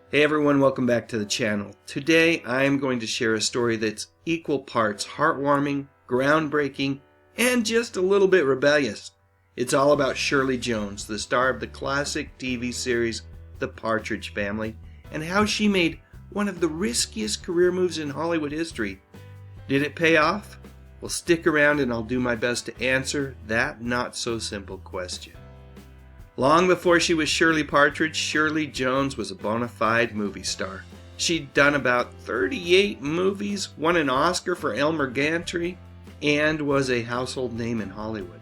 Hey everyone, welcome back to the channel. Today I am going to share a story that's equal parts heartwarming, groundbreaking, and just a little bit rebellious. It's all about Shirley Jones, the star of the classic TV series The Partridge Family, and how she made one of the riskiest career moves in Hollywood history. Did it pay off? Well, stick around and I'll do my best to answer that not-so-simple question. Long before she was Shirley Partridge, Shirley Jones was a bona fide movie star. She'd done about 38 movies, won an Oscar for Elmer Gantry, and was a household name in Hollywood.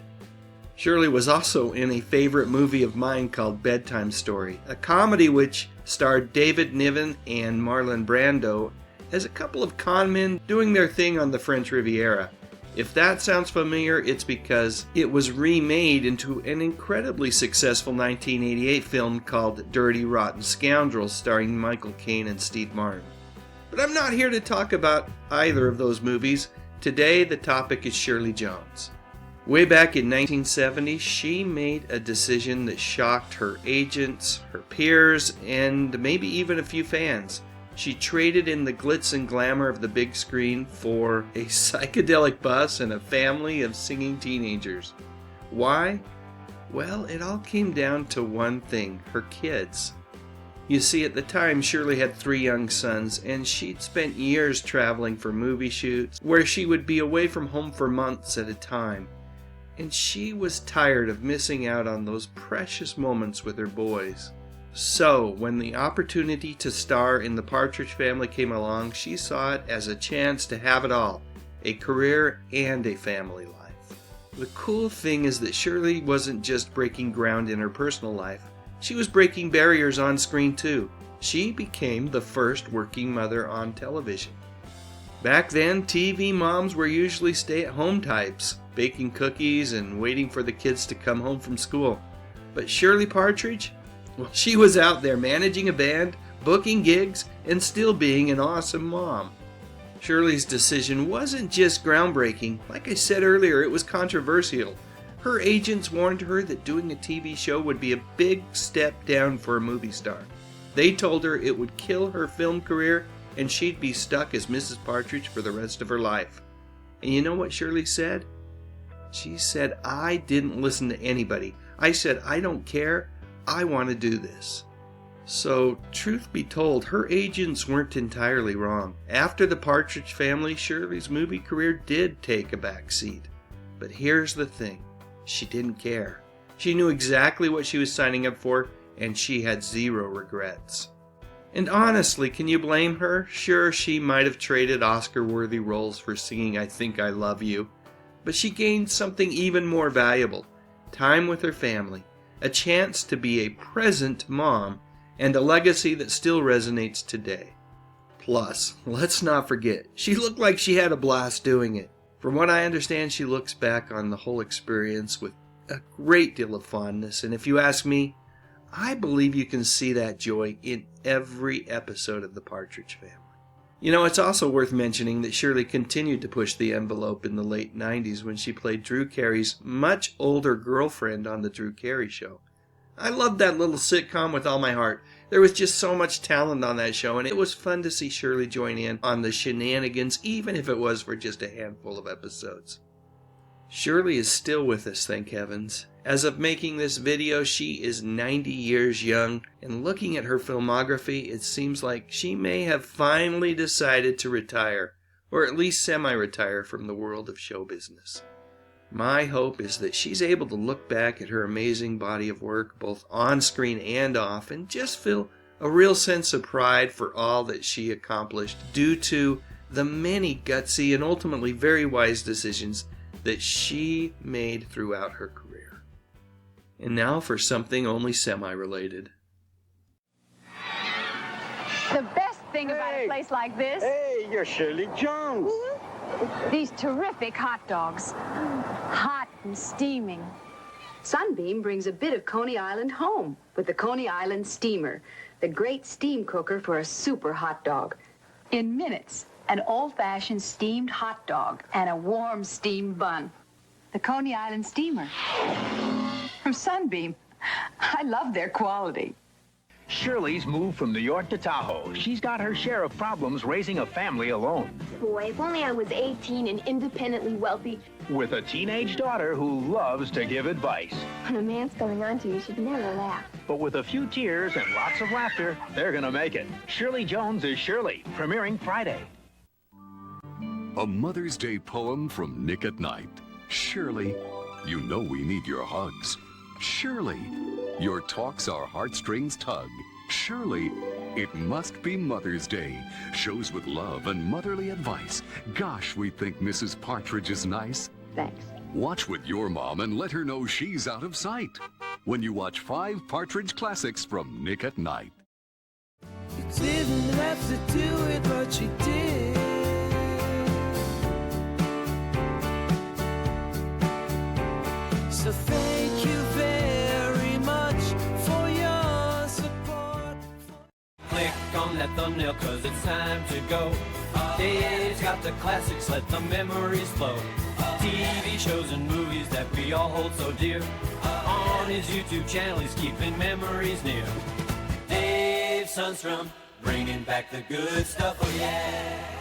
Shirley was also in a favorite movie of mine called Bedtime Story, a comedy which starred David Niven and Marlon Brando as a couple of con men doing their thing on the French Riviera. If that sounds familiar, it's because it was remade into an incredibly successful 1988 film called Dirty Rotten Scoundrels, starring Michael Caine and Steve Martin. But I'm not here to talk about either of those movies. Today, the topic is Shirley Jones. Way back in 1970, she made a decision that shocked her agents, her peers, and maybe even a few fans. She traded in the glitz and glamour of the big screen for a psychedelic bus and a family of singing teenagers. Why? Well, it all came down to one thing: her kids. You see, at the time, Shirley had 3 young sons, and she'd spent years traveling for movie shoots, where she would be away from home for months at a time. And she was tired of missing out on those precious moments with her boys. So, when the opportunity to star in The Partridge Family came along, she saw it as a chance to have it all: a career and a family life. The cool thing is that Shirley wasn't just breaking ground in her personal life, she was breaking barriers on screen too. She became the first working mother on television. Back then, TV moms were usually stay-at-home types, baking cookies and waiting for the kids to come home from school. But Shirley Partridge? Well, she was out there managing a band, booking gigs, and still being an awesome mom. Shirley's decision wasn't just groundbreaking. Like I said earlier, it was controversial. Her agents warned her that doing a TV show would be a big step down for a movie star. They told her it would kill her film career and she'd be stuck as Mrs. Partridge for the rest of her life. And you know what Shirley said? She said, "I didn't listen to anybody. I said, I don't care. I want to do this." So, truth be told, her agents weren't entirely wrong. After The Partridge Family, Shirley's movie career did take a back seat. But here's the thing: she didn't care. She knew exactly what she was signing up for, and she had zero regrets. And honestly, can you blame her? Sure, she might have traded Oscar-worthy roles for singing I Think I Love You, but she gained something even more valuable: time with her family, a chance to be a present mom, and a legacy that still resonates today. Plus, let's not forget, she looked like she had a blast doing it. From what I understand, she looks back on the whole experience with a great deal of fondness, and if you ask me, I believe you can see that joy in every episode of The Partridge Family. You know, it's also worth mentioning that Shirley continued to push the envelope in the late 90s when she played Drew Carey's much older girlfriend on The Drew Carey Show. I loved that little sitcom with all my heart. There was just so much talent on that show, and it was fun to see Shirley join in on the shenanigans, even if it was for just a handful of episodes. Shirley is still with us, thank heavens. As of making this video, she is 90 years young, and looking at her filmography, it seems like she may have finally decided to retire, or at least semi-retire from the world of show business. My hope is that she's able to look back at her amazing body of work, both on screen and off, and just feel a real sense of pride for all that she accomplished due to the many gutsy and ultimately very wise decisions that she made throughout her career. And now for something only semi-related. The best thing about a place like this... Hey, you're Shirley Jones. These terrific hot dogs. Hot and steaming. Sunbeam brings a bit of Coney Island home with the Coney Island Steamer, the great steam cooker for a super hot dog. In minutes, an old-fashioned steamed hot dog and a warm steamed bun. The Coney Island Steamer. From Sunbeam. I love their quality. Shirley's moved from New York to Tahoe. She's got her share of problems raising a family alone. Boy, if only I was 18 and independently wealthy. With a teenage daughter who loves to give advice. When a man's going on to you, you should never laugh. But with a few tears and lots of laughter, they're gonna make it. Shirley Jones is Shirley, premiering Friday. A Mother's Day poem from Nick at Night. Shirley, you know we need your hugs. Shirley, your talks our heartstrings tug. Shirley, it must be Mother's Day. Shows with love and motherly advice. Gosh, we think Mrs. Partridge is nice. Thanks. Watch with your mom and let her know she's out of sight when you watch 5 Partridge classics from Nick at Night. You didn't have to do it, but you did. So thank you very much for your support. Click on that thumbnail cause it's time to go. Dave's got the classics, let the memories flow. TV shows and movies that we all hold so dear. On his YouTube channel he's keeping memories near. Dave Sundstrom, bringing back the good stuff, oh yeah.